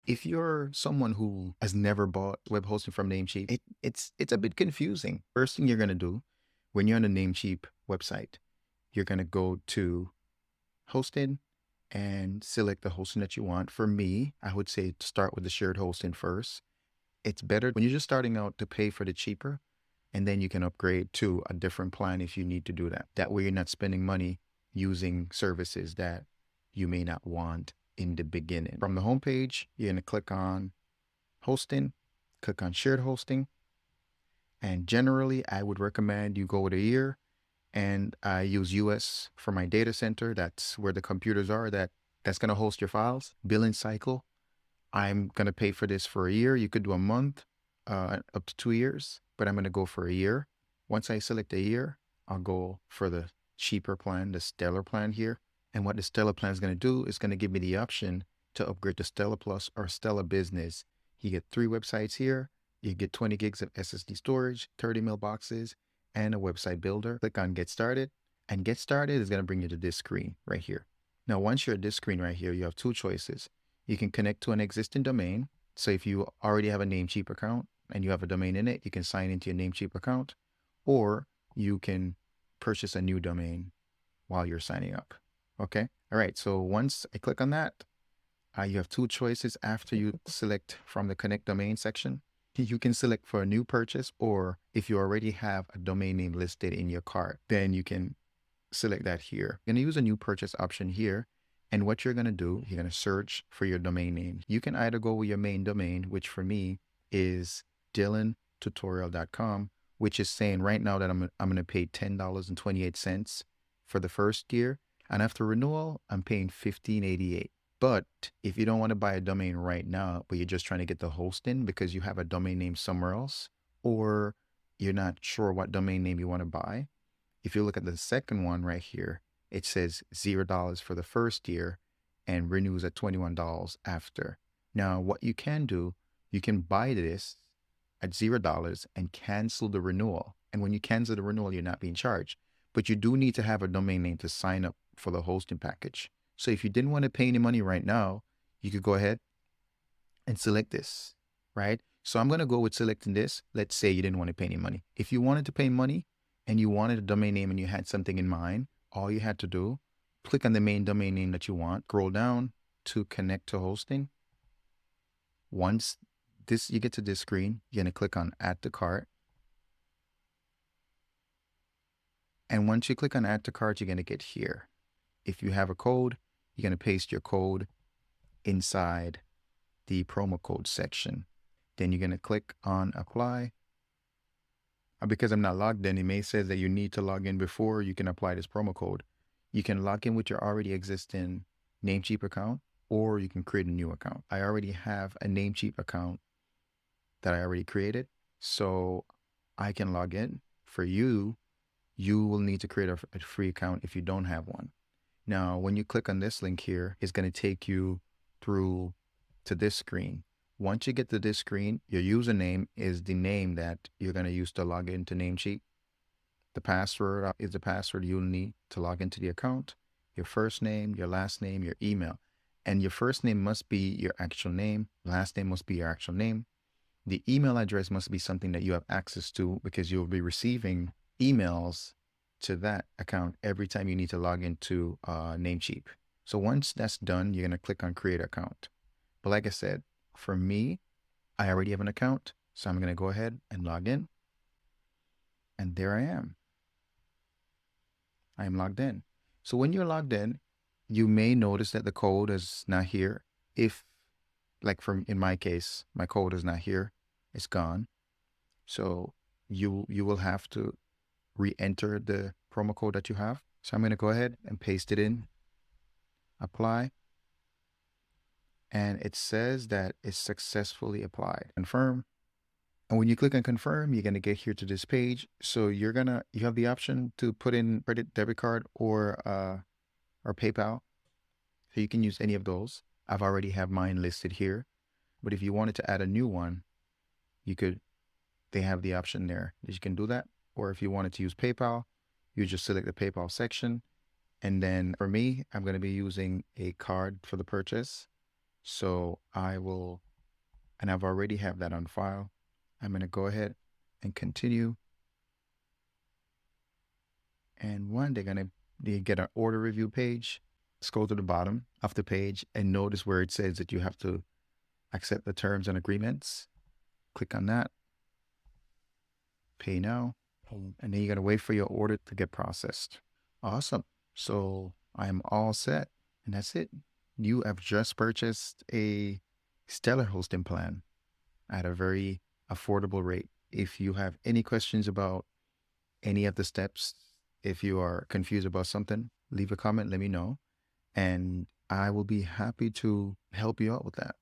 If you're someone who has never bought web hosting from Namecheap, it's a bit confusing. First thing you're going to do when you're on the Namecheap website, you're going to go to hosting and select the hosting that you want. For me, I would say start with the shared hosting first. It's better when you're just starting out to pay for the cheaper, and then you can upgrade to a different plan if you need to do that. That way you're not spending money using services that you may not want in the beginning. From the homepage, you're going to click on hosting, click on shared hosting. And generally, I would recommend you go with a year, and I use US for my data center. That's where the computers are that's going to host your files. Billing cycle, I'm going to pay for this for a year. You could do a month, up to 2 years, but I'm going to go for a year. Once I select a year, I'll go for the cheaper plan, the Stellar plan here. And what the Stellar plan is going to do is going to give me the option to upgrade to Stellar Plus or Stellar Business. You get 3 websites here. You get 20 gigs of SSD storage, 30 mailboxes, and a website builder. Click on Get Started, and Get Started is going to bring you to this screen right here. Now, once you're at this screen right here, you have 2 choices. You can connect to an existing domain. So if you already have a Namecheap account and you have a domain in it, you can sign into your Namecheap account, or you can purchase a new domain while you're signing up. Okay. All right. So once I click on that, you have 2 choices after you select from the connect domain section. You can select for a new purchase, or if you already have a domain name listed in your cart, then you can select that here. You're going to use a new purchase option here. And what you're going to do, you're going to search for your domain name. You can either go with your main domain, which for me is dylantutorial.com, which is saying right now that I'm going to pay $10.28 for the first year. And after renewal, I'm paying $15.88. But if you don't want to buy a domain right now, but you're just trying to get the hosting because you have a domain name somewhere else, or you're not sure what domain name you want to buy, if you look at the second one right here, it says $0 for the first year and renews at $21 after. Now, what you can do, you can buy this at $0 and cancel the renewal. And when you cancel the renewal, you're not being charged. But you do need to have a domain name to sign up for the hosting package. So if you didn't want to pay any money right now, you could go ahead and select this, right? So I'm going to go with selecting this. Let's say you didn't want to pay any money. If you wanted to pay money and you wanted a domain name and you had something in mind, all you had to do, click on the main domain name that you want, scroll down to connect to hosting. Once you get to this screen, you're going to click on add to cart. And once you click on add to cart, you're going to get here. If you have a code, you're going to paste your code inside the promo code section. Then you're going to click on apply. Because I'm not logged in, it may say that you need to log in before you can apply this promo code. You can log in with your already existing Namecheap account, or you can create a new account. I already have a Namecheap account that I already created, so I can log in. For you, you will need to create a free account if you don't have one. Now, when you click on this link here, it's going to take you through to this screen. Once you get to this screen, your username is the name that you're going to use to log into Namecheap. The password is the password you'll need to log into the account. Your first name, your last name, your email. And your first name must be your actual name. Last name must be your actual name. The email address must be something that you have access to, because you'll be receiving emails to that account every time you need to log into Namecheap. So once that's done, you're going to click on create account. But like I said, for me, I already have an account, so I'm going to go ahead and log in. And there I am. I am logged in. So when you're logged in, you may notice that the code is not here. If, like in my case, my code is not here, it's gone. So you will have to re-enter the promo code that you have. So I'm going to go ahead and paste it in, apply. And it says that it's successfully applied. Confirm. And when you click on confirm, you're going to get here to this page. So you have the option to put in credit, debit card, or PayPal. So you can use any of those. I've already have mine listed here. But if you wanted to add a new one, they have the option there that you can do that. Or if you wanted to use PayPal, you just select the PayPal section. And then for me, I'm going to be using a card for the purchase. So I will, and I've already have that on file. I'm going to go ahead and continue. And one, they get an order review page. Scroll to the bottom of the page and notice where it says that you have to accept the terms and agreements. Click on that, pay now, and then you're going to wait for your order to get processed. Awesome. So I'm all set, and that's it. You have just purchased a stellar hosting plan at a very affordable rate. If you have any questions about any of the steps, if you are confused about something, leave a comment, let me know, and I will be happy to help you out with that.